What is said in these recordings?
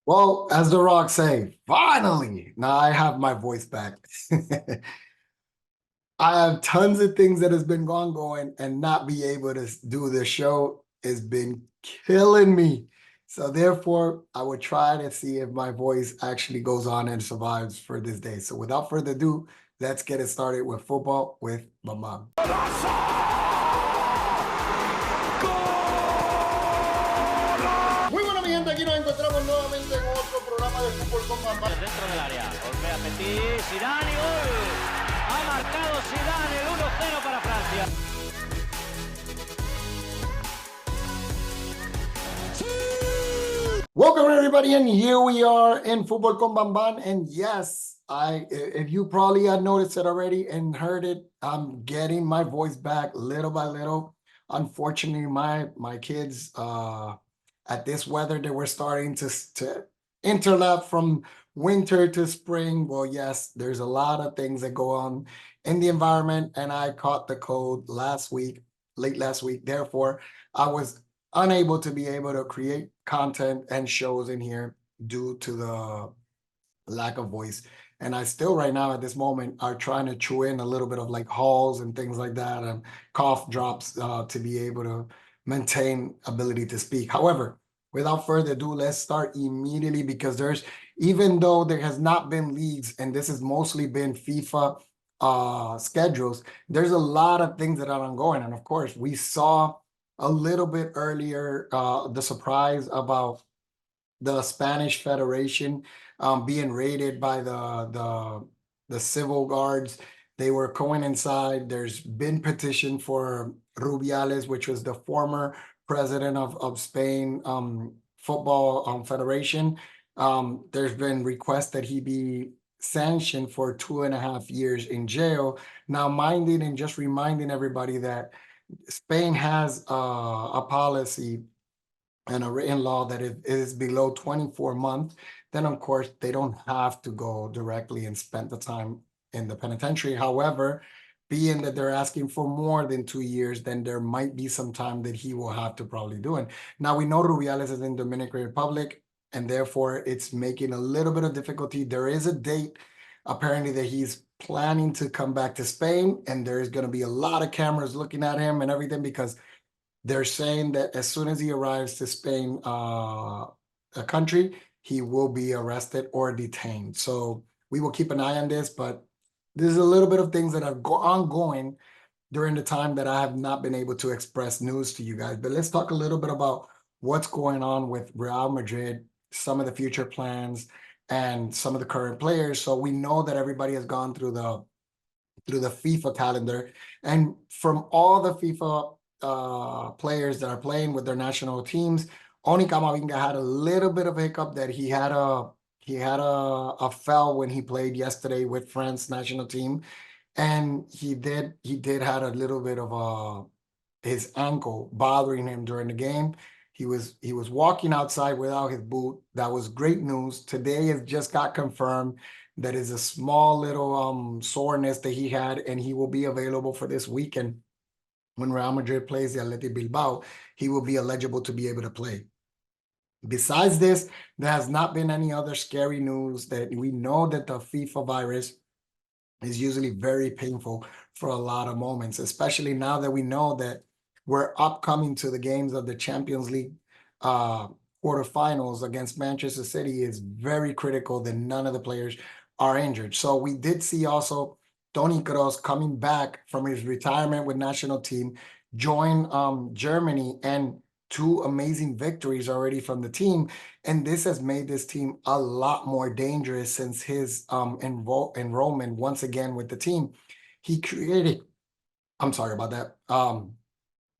Well, as The Rock say, finally, now I have my voice back. I have tons of things that has been going, and not be able to do the show has been killing me. So therefore, I would try to see if my voice actually goes on and survives for this day. So without further ado, let's get it started with football with my mom. Muy bueno, mi gente, aquí nos encontramos nuevamente en otro programa de fútbol con mamá. Dentro del área, golpea Petit, Zidane y gol. Ha marcado Zidane el 1-0 para Francia. Welcome everybody, and here we are in Football con Bamban. And yes, if you probably had noticed it already and heard it, I'm getting my voice back little by little. Unfortunately, my kids at this weather they were starting to interlap from winter to spring. Well, yes, there's a lot of things that go on in the environment, and I caught the cold last week, late last week. Therefore, I was unable to be able to create content and shows in here due to the lack of voice. And I still right now at this moment are trying to chew in a little bit of like halls and things like that and cough drops to be able to maintain ability to speak. However, without further ado, let's start immediately because even though there has not been leagues and this has mostly been FIFA schedules, there's a lot of things that are ongoing. And of course, we saw a little bit earlier the surprise about the Spanish Federation being raided by the civil guards. They were going inside. There's been petition for Rubiales, which was the former president of Spain Football Federation. There's been requests that he be sanctioned for 2.5 years in jail. Now, minding and just reminding everybody that Spain has a policy and a written law that if it is below 24 months, then of course they don't have to go directly and spend the time in the penitentiary. However, being that they're asking for more than 2 years, then there might be some time that he will have to probably do it. Now we know Rubiales is in Dominican Republic, and therefore it's making a little bit of difficulty. There is a date apparently that he's planning to come back to Spain, and there's going to be a lot of cameras looking at him and everything because they're saying that as soon as he arrives to Spain, a country, he will be arrested or detained. So we will keep an eye on this, but there's a little bit of things that are ongoing during the time that I have not been able to express news to you guys. But let's talk a little bit about what's going on with Real Madrid, some of the future plans, and some of the current players. So we know that everybody has gone through the FIFA calendar, and from all the FIFA players that are playing with their national teams, only Camavinga had a little bit of a hiccup that he had a foul when he played yesterday with France national team, and he did had a little bit of his ankle bothering him during the game. He was walking outside without his boot. That was great news. Today it just got confirmed that is a small little soreness that he had, and he will be available for this weekend when Real Madrid plays the Athletic Bilbao. He will be eligible to be able to play. Besides this, there has not been any other scary news. That we know that the FIFA virus is usually very painful for a lot of moments, especially now that we know that we're upcoming to the games of the Champions League uh, quarterfinals against Manchester City. Is very critical that none of the players are injured. So we did see also Toni Kroos coming back from his retirement with national team, join Germany, and two amazing victories already from the team. And this has made this team a lot more dangerous since his enrollment once again with the team. He created, I'm sorry about that.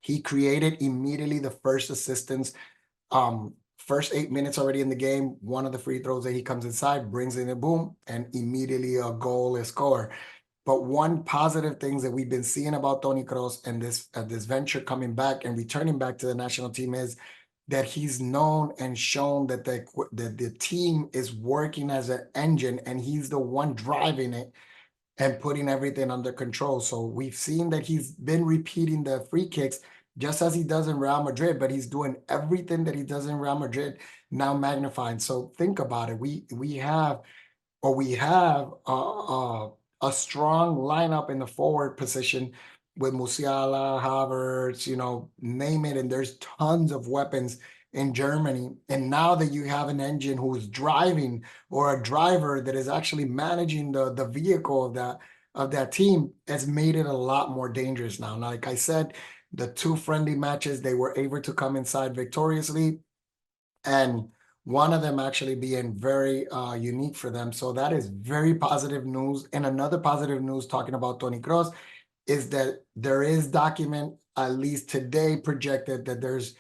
He created immediately the first assistance. First 8 minutes already in the game, one of the free throws that he comes inside, brings in a boom, and immediately a goal is scored. But one positive things that we've been seeing about Toni Kroos and this venture coming back and returning back to the national team is that he's known and shown that the team is working as an engine, and he's the one driving it and putting everything under control. So we've seen that he's been repeating the free kicks just as he does in Real Madrid, but he's doing everything that he does in Real Madrid now magnified. So think about it. We have a strong lineup in the forward position with Musiala, Havertz, name it, and there's tons of weapons in Germany. And now that you have an engine who's driving, or a driver that is actually managing the vehicle of that team, has made it a lot more dangerous now. Now, like I said, the two friendly matches, they were able to come inside victoriously, and one of them actually being very unique for them. So that is very positive news. And another positive news, talking about Toni Kroos, is that there is document, at least today, projected that there's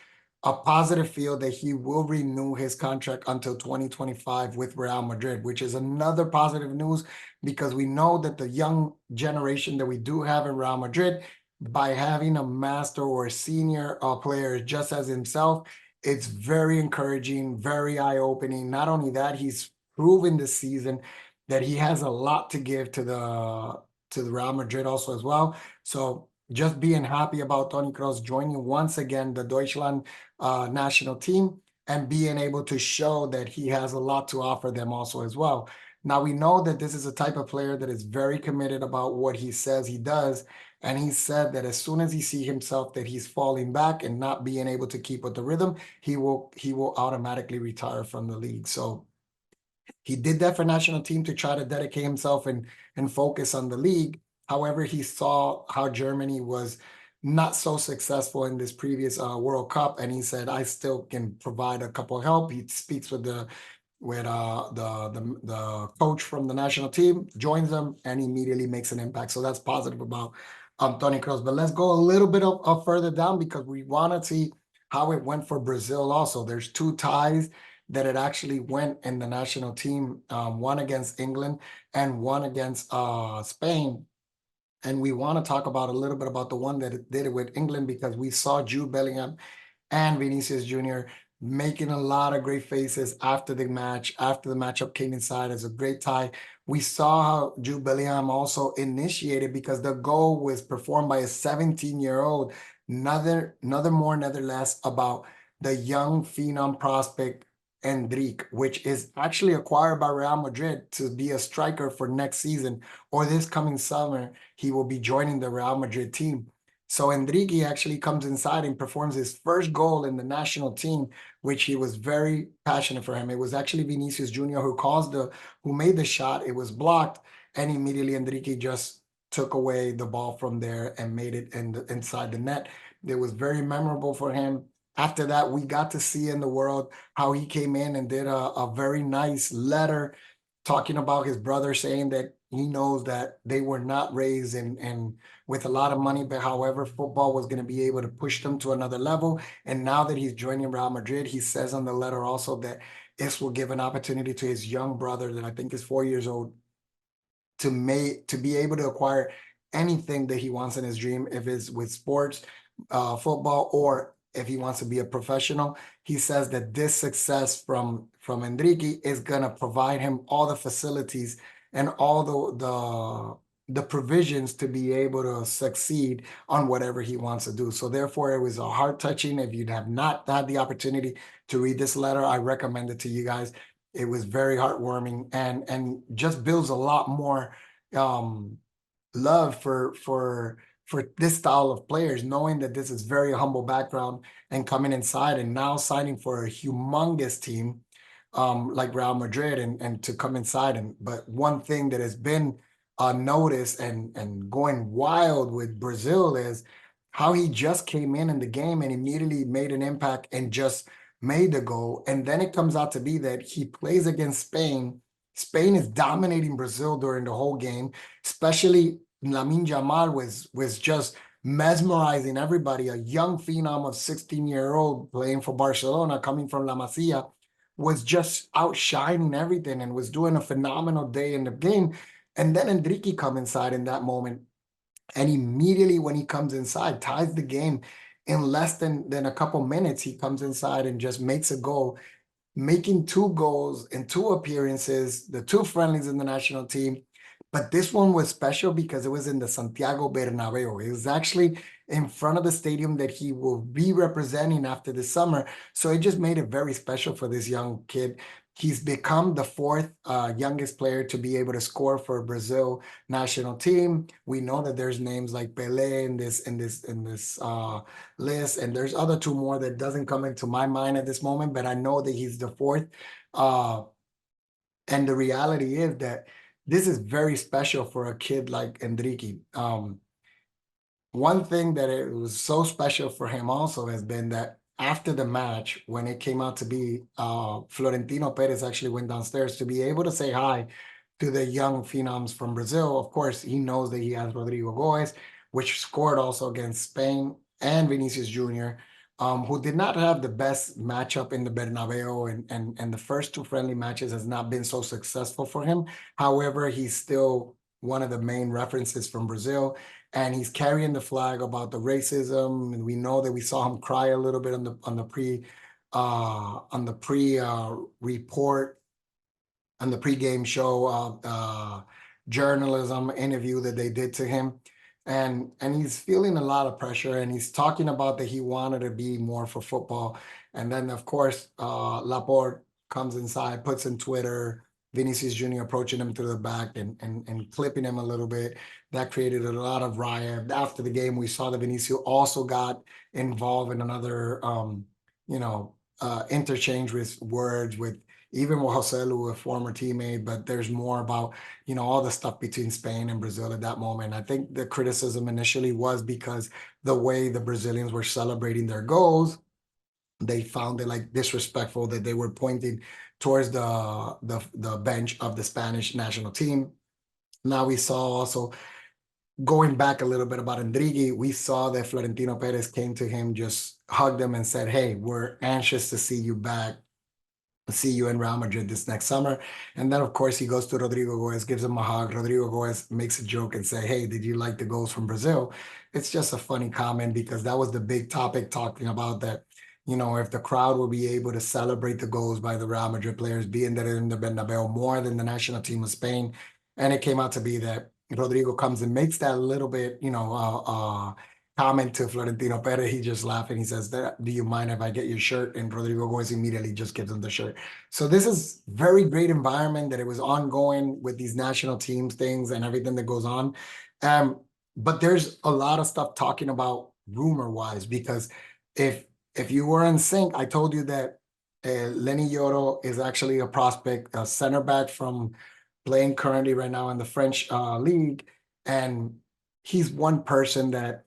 a positive feel that he will renew his contract until 2025 with Real Madrid, which is another positive news, because we know that the young generation that we do have in Real Madrid, by having a master or a senior player just as himself, it's very encouraging, very eye-opening. Not only that, he's proven this season that he has a lot to give to the Real Madrid also as well. So just being happy about Toni Kroos joining once again the Deutschland national team, and being able to show that he has a lot to offer them also as well. Now we know that this is a type of player that is very committed about what he says he does. And he said that as soon as he see himself that he's falling back and not being able to keep with the rhythm, he will automatically retire from the league. So he did that for national team to try to dedicate himself and focus on the league. However, he saw how Germany was not so successful in this previous World Cup, and he said, "I still can provide a couple of help." He speaks with the coach from the national team, joins them, and immediately makes an impact. So that's positive about Toni Kroos. But let's go a little bit of further down, because we want to see how it went for Brazil. Also, there's two ties that it actually went in the national team, one against England and one against Spain. And we want to talk about a little bit about the one that did it with England, because we saw Jude Bellingham and Vinicius Jr. making a lot of great faces after the match, after the matchup came inside as a great tie. We saw how Jude Bellingham also initiated, because the goal was performed by a 17-year-old, another more, another less, about the young phenom prospect Endrick, which is actually acquired by Real Madrid to be a striker for next season, or this coming summer. He will be joining the Real Madrid team. So Enrique actually comes inside and performs his first goal in the national team, which he was very passionate for him. It was actually Vinicius Jr. who made the shot. It was blocked, and immediately Enrique just took away the ball from there and made it inside the net. It was very memorable for him. After that, we got to see in the world how he came in and did a very nice letter talking about his brother, saying that he knows that they were not raised and with a lot of money, but however, football was going to be able to push them to another level. And now that he's joining Real Madrid, he says on the letter also that this will give an opportunity to his young brother, that I think is 4 years old, to be able to acquire anything that he wants in his dream, if it's with sports, football, or if he wants to be a professional. He says that this success from Enrique is gonna provide him all the facilities and all the provisions to be able to succeed on whatever he wants to do. So therefore, it was a heart touching. If you have not had the opportunity to read this letter, I recommend it to you guys. It was very heartwarming, and just builds a lot more um love for this style of players, knowing that this is very humble background, and coming inside and now signing for a humongous team like Real Madrid, and to come inside. And but one thing that has been noticed and going wild with Brazil is how he just came in the game and immediately made an impact and just made the goal. And then it comes out to be that he plays against Spain. Spain is dominating Brazil during the whole game, especially Lamine Yamal was just mesmerizing everybody. A young phenom of 16-year-old playing for Barcelona, coming from La Masia, was just outshining everything and was doing a phenomenal day in the game. And then Enrique come inside in that moment, and immediately when he comes inside, ties the game in less than a couple minutes. He comes inside and just makes a goal, making two goals in two appearances, the two friendlies in the national team. But this one was special because it was in the Santiago Bernabeu. It was actually in front of the stadium that he will be representing after the summer. So it just made it very special for this young kid. He's become the fourth youngest player to be able to score for Brazil national team. We know that there's names like Pelé in this list, and there's other two more that doesn't come into my mind at this moment, but I know that he's the fourth. Uh, and the reality is that this is very special for a kid like Enrique. One thing that it was so special for him also has been that after the match, when it came out to be, Florentino Perez actually went downstairs to be able to say hi to the young phenoms from Brazil. Of course, he knows that he has Rodrigo Goes, which scored also against Spain, and Vinicius Jr., who did not have the best matchup in the Bernabeu, and the first two friendly matches has not been so successful for him. However, he's still one of the main references from Brazil, and he's carrying the flag about the racism. And we know that we saw him cry a little bit on the pre report on the pregame show journalism interview that they did to him. And he's feeling a lot of pressure, and he's talking about that he wanted to be more for football. And then of course Laporte comes inside, puts in Twitter Vinicius Jr. approaching him through the back and clipping him a little bit. That created a lot of riot. After the game, we saw that Vinicius also got involved in another interchange with words with even with Joselu, a former teammate, but there's more about, all the stuff between Spain and Brazil at that moment. I think the criticism initially was because the way the Brazilians were celebrating their goals, they found it like disrespectful that they were pointing towards the bench of the Spanish national team. Now we saw also, going back a little bit about Enrique, we saw that Florentino Perez came to him, just hugged him and said, "Hey, we're anxious to see you back, see you in Real Madrid this next summer." And then, of course, he goes to Rodrigo Goes, gives him a hug. Rodrigo Goes makes a joke and say, "Hey, did you like the goals from Brazil?" It's just a funny comment because that was the big topic, talking about that, if the crowd will be able to celebrate the goals by the Real Madrid players, being that in the Bernabeu more than the national team of Spain. And it came out to be that Rodrigo comes and makes that little bit, comment to Florentino Perez. He just laughed and he says, "Do you mind if I get your shirt?" And Rodrigo Goes immediately just gives him the shirt. So this is very great environment that it was ongoing with these national teams things and everything that goes on. Um, but there's a lot of stuff talking about rumor wise, because if if you were in sync, I told you that Lenny Yoro is actually a prospect, a center back from playing currently right now in the French league, and he's one person that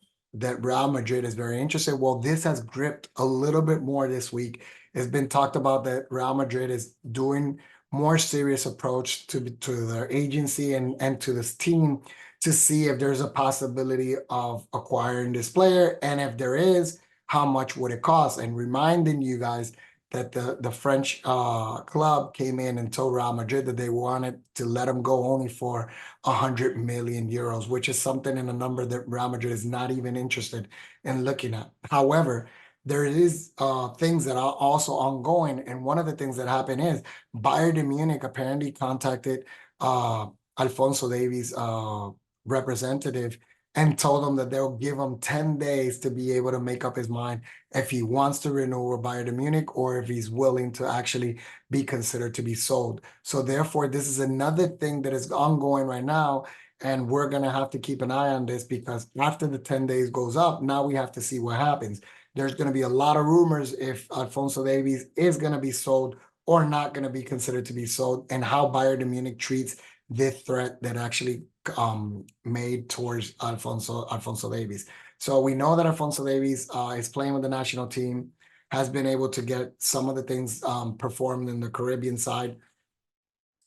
Real Madrid is very interested. Well, this has gripped a little bit more this week. It's been talked about that Real Madrid is doing more serious approach to their agency and to this team to see if there's a possibility of acquiring this player, and if there is, how much would it cost? And reminding you guys that the French club came in and told Real Madrid that they wanted to let him go only for 100 million euros, which is something in a number that Real Madrid is not even interested in looking at. However, there is things that are also ongoing, and one of the things that happened is Bayern de Munich apparently contacted Alfonso Davies' representative and told him that they'll give him 10 days to be able to make up his mind if he wants to renew with Bayern de Munich or if he's willing to actually be considered to be sold. So therefore, this is another thing that is ongoing right now, and we're going to have to keep an eye on this, because after the 10 days goes up, now we have to see what happens. There's going to be a lot of rumors if Alfonso Davies is going to be sold or not going to be considered to be sold, and how Bayern de Munich treats this threat that actually made towards Alfonso Davies. So we know that Alfonso Davies is playing with the national team, has been able to get some of the things performed in the Caribbean side,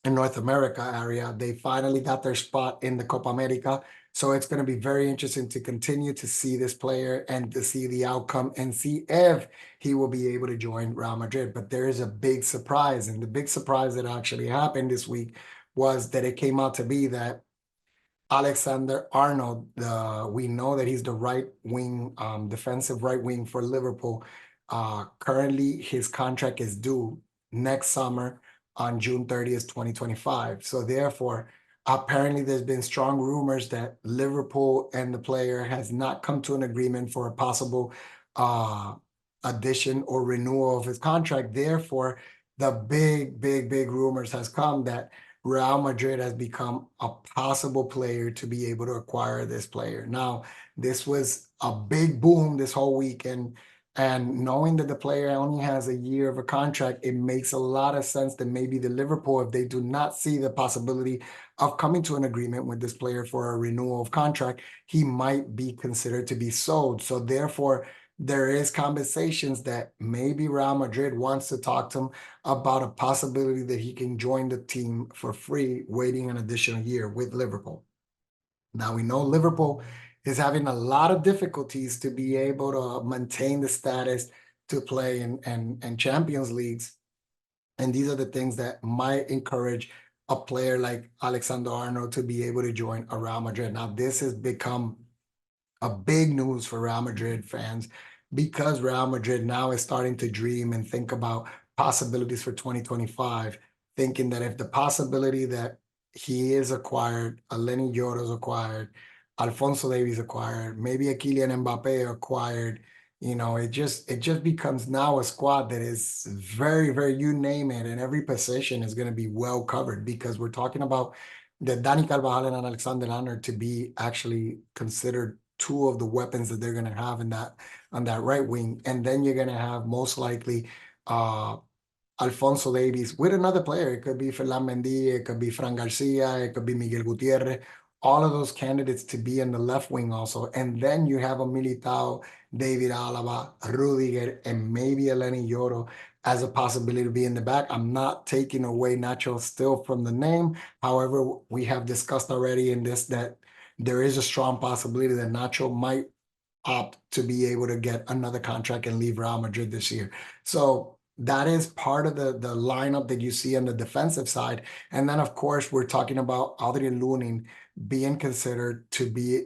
in North America area. They finally got their spot in the Copa America. So it's going to be very interesting to continue to see this player and to see the outcome and see if he will be able to join Real Madrid. But there is a big surprise, and the big surprise that actually happened this week was that it came out to be that Alexander Arnold, we know that he's the right wing, defensive right wing for Liverpool. Currently, his contract is due next summer on June 30th, 2025. So therefore, apparently there's been strong rumors that Liverpool and the player has not come to an agreement for a possible uh addition or renewal of his contract. Therefore, the big rumors has come that Real Madrid has become a possible player to be able to acquire this player. Now, this was a big boom this whole weekend. And knowing that the player only has a year of a contract, it makes a lot of sense that maybe the Liverpool, if they do not see the possibility of coming to an agreement with this player for a renewal of contract, he might be considered to be sold. So therefore, there is conversations that maybe Real Madrid wants to talk to him about a possibility that he can join the team for free, waiting an additional year with Liverpool. Now we know Liverpool is having a lot of difficulties to be able to maintain the status to play in Champions Leagues. And these are the things that might encourage a player like Alexander Arnold to be able to join a Real Madrid. Now, this has become a big news for Real Madrid fans because Real Madrid now is starting to dream and think about possibilities for 2025, thinking that if the possibility that he is acquired, Lenny Yoro's acquired, Alfonso Davies acquired, maybe a Kylian Mbappe acquired, it just becomes now a squad that is very, you name it, and every position is going to be well covered because we're talking about the Dani Carvajal and Alexander Arnold to be actually considered two of the weapons that they're going to have in that on that right wing, and then you're going to have most likely uh Alfonso Davies with another player. It could be Ferland Mendy, it could be Fran Garcia, it could be Miguel Gutierrez. All of those candidates to be in the left wing also, and then you have a Militao, David Alaba, Rudiger, and maybe a Lenny Yoro as a possibility to be in the back. I'm not taking away Nacho still from the name. However, we have discussed already in this that there is a strong possibility that Nacho might opt to be able to get another contract and leave Real Madrid this year. So that is part of the lineup that you see on the defensive side. And then of course we're talking about Adrian Lunin being considered to be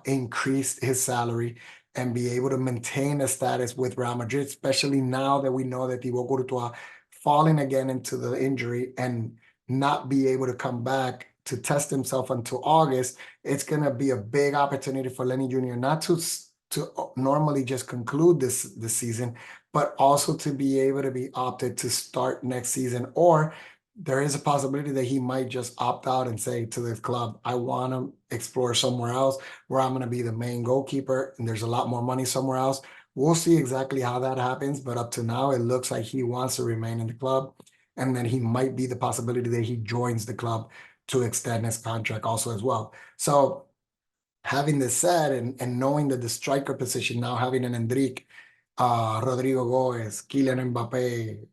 increased his salary and be able to maintain a status with Real Madrid, especially now that we know that Thibaut Courtois falling again into the injury and not be able to come back to test himself until August. It's going to be a big opportunity for Lenny Jr. not to normally just conclude this season, but also to be able to be opted to start next season. Or there is a possibility that he might just opt out and say to the club, I want to explore somewhere else where I'm going to be the main goalkeeper and there's a lot more money somewhere else. We'll see exactly how that happens, but up to now, it looks like he wants to remain in the club. And then he might be the possibility that he joins the club to extend his contract also as well. So having this said, and knowing that the striker position now having an Endrick, Rodrigo Goes, Kylian Mbappe,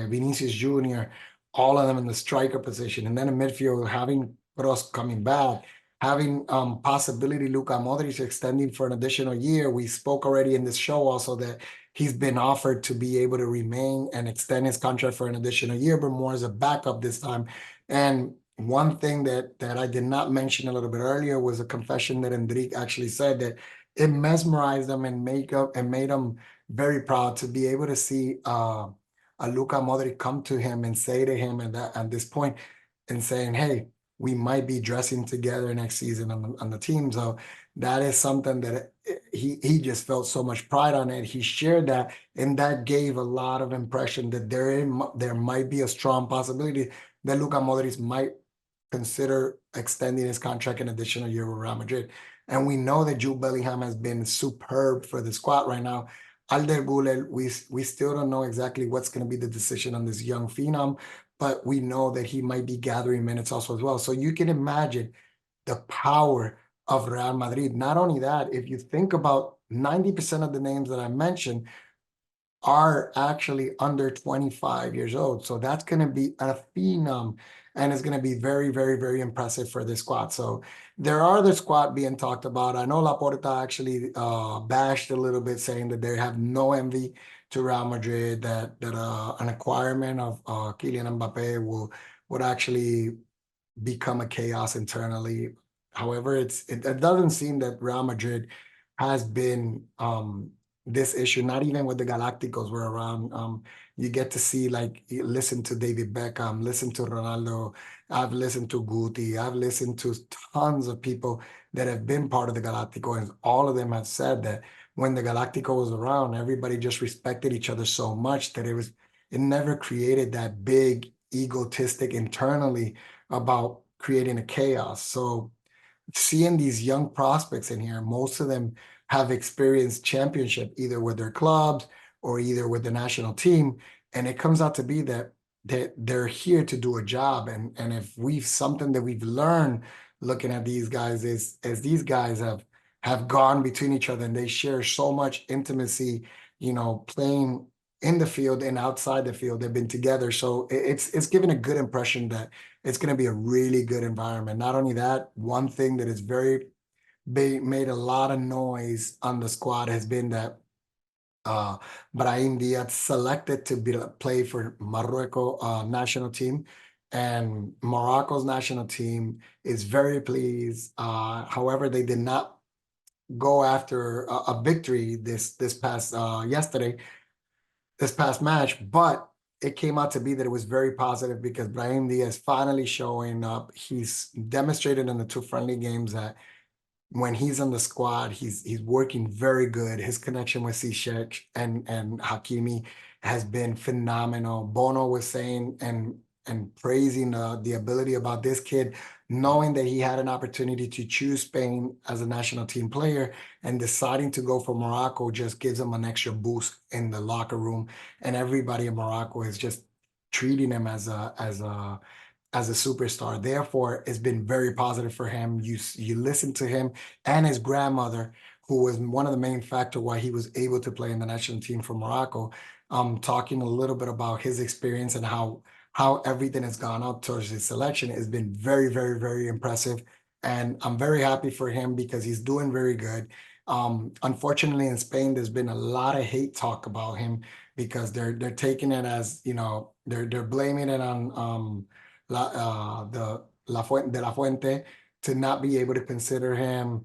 Vinicius Jr., all of them in the striker position, and then in midfield having Kroos coming back, having possibility Luka Modric extending for an additional year. We spoke already in this show also that he's been offered to be able to remain and extend his contract for an additional year, but more as a backup this time. And one thing that I did not mention a little bit earlier was a confession that Endrick actually said that it mesmerized him and made him very proud to be able to see a Luka Modric come to him and say to him at this point and saying, "Hey, we might be dressing together next season on the team." So that is something that he just felt so much pride on it. He shared that, and that gave a lot of impression that there might be a strong possibility that Luka Modric might consider extending his contract an additional year with Real Madrid. And we know that Jude Bellingham has been superb for the squad right now. Alder Gulel, we still don't know exactly what's going to be the decision on this young phenom, but we know that he might be gathering minutes also as well. So you can imagine the power of Real Madrid. Not only that, if you think about 90% of the names that I mentioned are actually under 25 years old. So that's going to be a phenom and it's going to be very impressive for the squad. So there are the squad being talked about. I know Laporta actually bashed a little bit saying that they have no envy to Real Madrid, that an acquirement of Kylian Mbappe would actually become a chaos internally. However, it doesn't seem that Real Madrid has been this issue, not even with the Galacticos were around. You get to see, like, listen to David Beckham, listen to Ronaldo. I've listened to Guti. I've listened to tons of people that have been part of the Galactico, and all of them have said that when the Galactico was around, everybody just respected each other so much that it never created that big egotistic internally about creating a chaos. So seeing these young prospects in here, most of them have experienced championship either with their clubs or either with the national team. And it comes out to be that they're here to do a job. And if we've something that we've learned looking at these guys is as these guys have gone between each other and they share so much intimacy, playing in the field and outside the field. They've been together. So it's given a good impression that it's going to be a really good environment. Not only that, one thing that is made a lot of noise on the squad has been that Brahim Diaz selected to play for Morocco national team, and Morocco's national team is very pleased. However, they did not go after a victory this past this past match, but it came out to be that it was very positive because Brahim Diaz finally showing up. He's demonstrated in the two friendly games that when he's on the squad, he's working very good. His connection with Ziyech and Hakimi has been phenomenal. Bono was saying and praising the ability about this kid, knowing that he had an opportunity to choose Spain as a national team player and deciding to go for Morocco just gives him an extra boost in the locker room. And everybody in Morocco is just treating him as a superstar. Therefore, it's been very positive for him. You listen to him and his grandmother, who was one of the main factor why he was able to play in the national team for Morocco, talking a little bit about his experience and how everything has gone up towards his selection has been very, very, very impressive. And I'm very happy for him because he's doing very good. Unfortunately, in Spain, there's been a lot of hate talk about him because they're taking it as, they're blaming it on de la Fuente to not be able to consider him.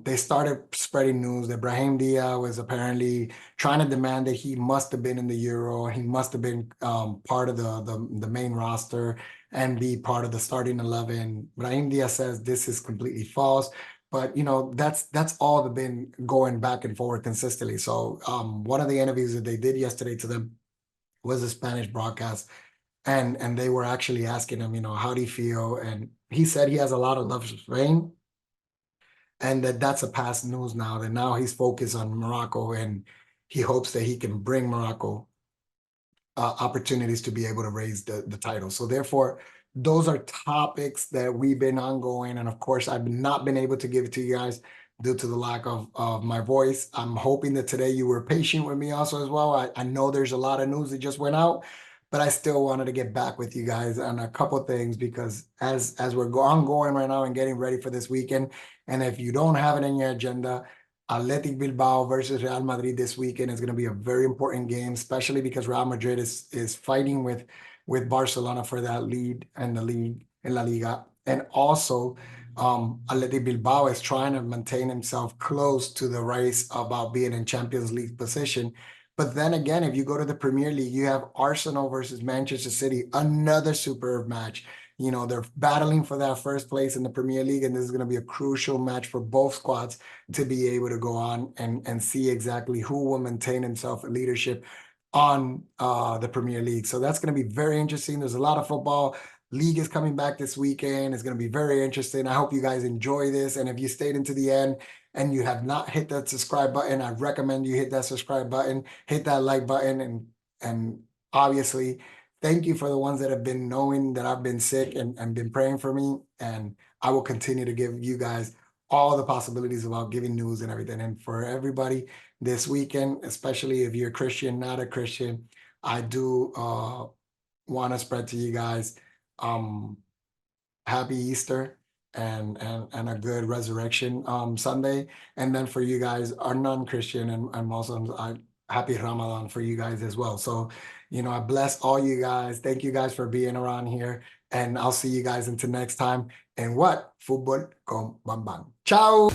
They started spreading news that Brahim Diaz was apparently trying to demand that he must have been in the Euro. He must have been part of the main roster and be part of the starting 11. Brahim Diaz says this is completely false. But that's all they've been going back and forward consistently. So one of the interviews that they did yesterday to them was a Spanish broadcast, and they were actually asking him, how do you feel? And he said he has a lot of love for Spain, and that's a past news now. That now he's focused on Morocco, and he hopes that he can bring Morocco opportunities to be able to raise the title. So therefore, those are topics that we've been ongoing. And of course, I've not been able to give it to you guys due to the lack of my voice. I'm hoping that today you were patient with me also as well. I know there's a lot of news that just went out, but I still wanted to get back with you guys on a couple things because as we're ongoing right now and getting ready for this weekend, and if you don't have it in your agenda, Athletic Bilbao versus Real Madrid this weekend is going to be a very important game, especially because Real Madrid is fighting with Barcelona for that lead in the league in La Liga, and also Athletic Bilbao is trying to maintain himself close to the race about being in Champions League position. But then again, if you go to the Premier League, you have Arsenal versus Manchester City, another superb match. They're battling for that first place in the Premier League, and this is going to be a crucial match for both squads to be able to go on and see exactly who will maintain himself in leadership on the Premier League. So that's going to be very interesting. There's a lot of football. League is coming back this weekend. It's going to be very interesting. I hope you guys enjoy this. And if you stayed into the end and you have not hit that subscribe button, I recommend you hit that subscribe button, hit that like button, and obviously thank you for the ones that have been knowing that I've been sick and been praying for me. And I will continue to give you guys all the possibilities about giving news and everything. And for everybody this weekend, especially if you're Christian, not a Christian, I do want to spread to you guys happy Easter and a good resurrection Sunday. And then for you guys are non-Christian and Muslims, happy Ramadan for you guys as well. So I bless all you guys. Thank you guys for being around here, and I'll see you guys until next time. And what? Fútbol con Bambán. Ciao.